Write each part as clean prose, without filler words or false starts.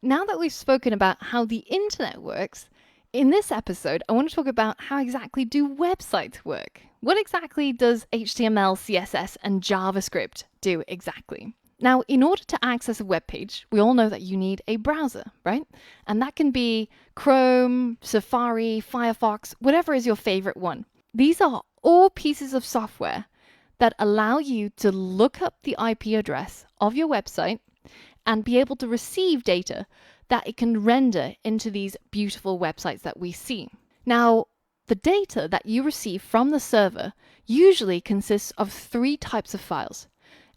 now that we've spoken about how the internet works, in this episode, I want to talk about how exactly do websites work? What exactly does HTML, CSS, and JavaScript do exactly? Now, in order to access a web page, we all know that you need a browser, right? And that can be Chrome, Safari, Firefox, whatever is your favorite one. These are all pieces of software that allow you to look up the IP address of your website and be able to receive data that it can render into these beautiful websites that we see. Now, the data that you receive from the server usually consists of three types of files: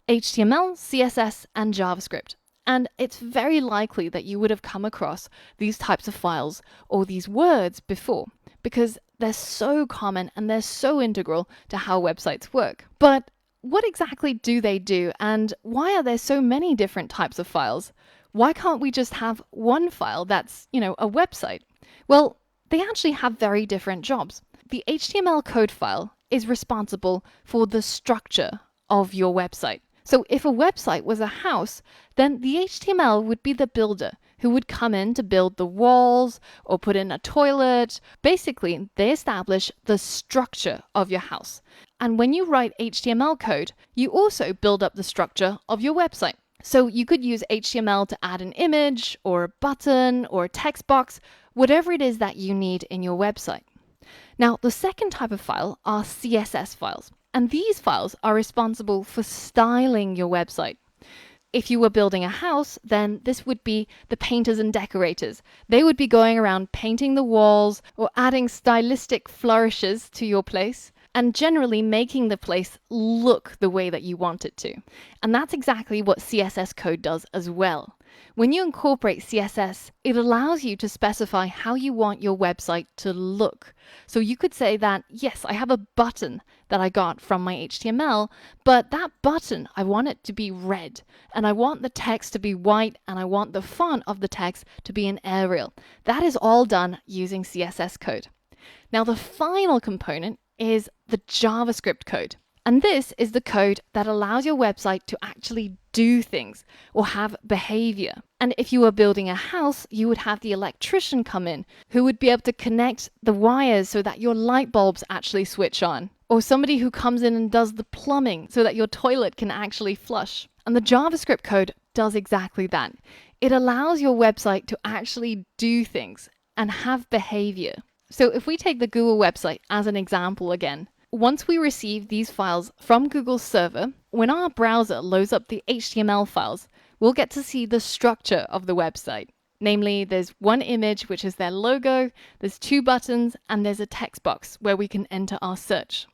HTML, CSS, and JavaScript. And it's very likely that you would have come across these types of files or these words before, because they're so common and they're so integral to how websites work. But what exactly do they do, and why are there so many different types of files? Why can't we just have one file that's, a website? Well, they actually have very different jobs. The HTML code file is responsible for the structure of your website. So if a website was a house, then the HTML would be the builder who would come in to build the walls or put in a toilet. Basically, they establish the structure of your house. And when you write HTML code, you also build up the structure of your website. So you could use HTML to add an image or a button or a text box, whatever it is that you need in your website. Now, the second type of file are CSS files. And these files are responsible for styling your website. If you were building a house, then this would be the painters and decorators. They would be going around painting the walls or adding stylistic flourishes to your place and generally making the place look the way that you want it to. And that's exactly what CSS code does as well. When you incorporate CSS, it allows you to specify how you want your website to look. So you could say that, yes, I have a button that I got from my HTML, but that button, I want it to be red, and I want the text to be white, and I want the font of the text to be in Arial. That is all done using CSS code. Now, the final component is the JavaScript code. And this is the code that allows your website to actually do things or have behavior. And if you were building a house, you would have the electrician come in who would be able to connect the wires so that your light bulbs actually switch on. Or somebody who comes in and does the plumbing so that your toilet can actually flush. And the JavaScript code does exactly that. It allows your website to actually do things and have behavior. So if we take the Google website as an example again, once we receive these files from Google's server, when our browser loads up the HTML files, we'll get to see the structure of the website. Namely, there's one image, which is their logo, there's two buttons, and there's a text box where we can enter our search.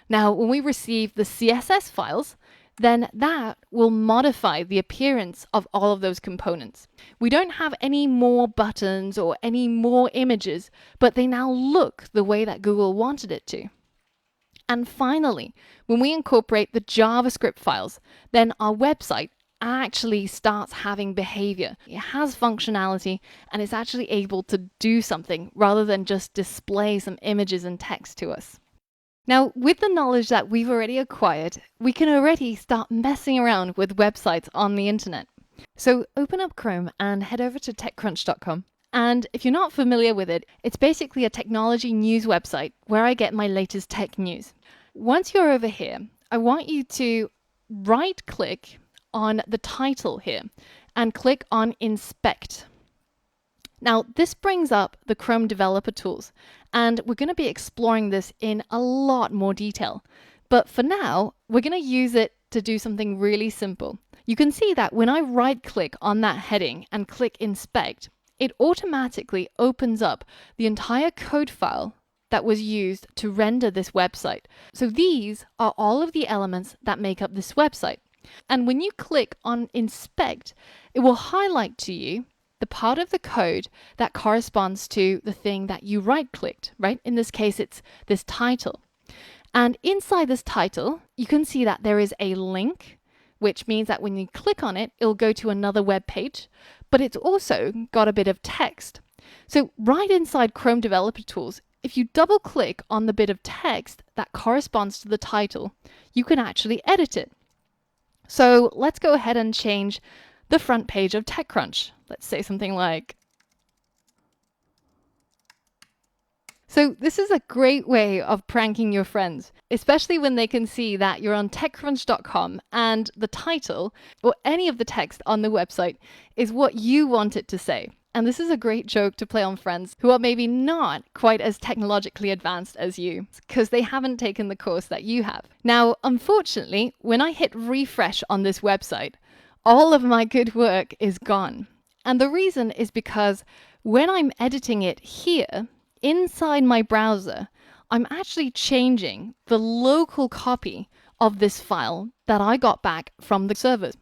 Now, when we receive the CSS files, then that will modify the appearance of all of those components. We don't have any more buttons or any more images, but they now look the way that Google wanted it to. And finally, when we incorporate the JavaScript files, then our website actually starts having behavior. It has functionality and it's actually able to do something rather than just display some images and text to us. Now, with the knowledge that we've already acquired, we can already start messing around with websites on the internet. So open up Chrome and head over to TechCrunch.com. And if you're not familiar with it, it's basically a technology news website where I get my latest tech news. Once you're over here, I want you to right-click on the title here and click on Inspect. Now, this brings up the Chrome developer tools, and we're going to be exploring this in a lot more detail. But for now, we're going to use it to do something really simple. You can see that when I right-click on that heading and click Inspect, it automatically opens up the entire code file that was used to render this website. So these are all of the elements that make up this website. And when you click on Inspect, it will highlight to you the part of the code that corresponds to the thing that you right-clicked, right? In this case, it's this title. And inside this title, you can see that there is a link, which means that when you click on it, it'll go to another web page, but it's also got a bit of text. So right inside Chrome Developer Tools, if you double click on the bit of text that corresponds to the title, you can actually edit it. So let's go ahead and change the front page of TechCrunch. Let's say something like, so this is a great way of pranking your friends, especially when they can see that you're on techcrunch.com and the title or any of the text on the website is what you want it to say. And this is a great joke to play on friends who are maybe not quite as technologically advanced as you, because they haven't taken the course that you have. Now, unfortunately, when I hit refresh on this website, all of my good work is gone. And the reason is because when I'm editing it here, inside my browser, I'm actually changing the local copy of this file that I got back from the servers.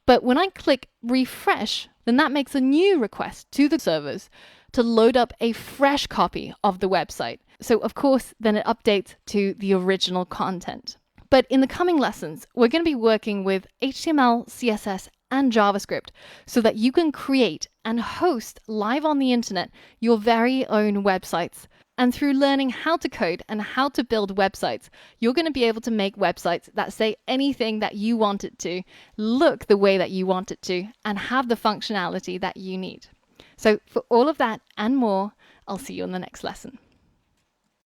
But when I click refresh, then that makes a new request to the servers to load up a fresh copy of the website. So of course, then it updates to the original content. But in the coming lessons, we're going to be working with HTML, CSS, and JavaScript so that you can create and host live on the internet your very own websites. And through learning how to code and how to build websites, you're going to be able to make websites that say anything that you want it to, look the way that you want it to, and have the functionality that you need. So for all of that and more, I'll see you in the next lesson.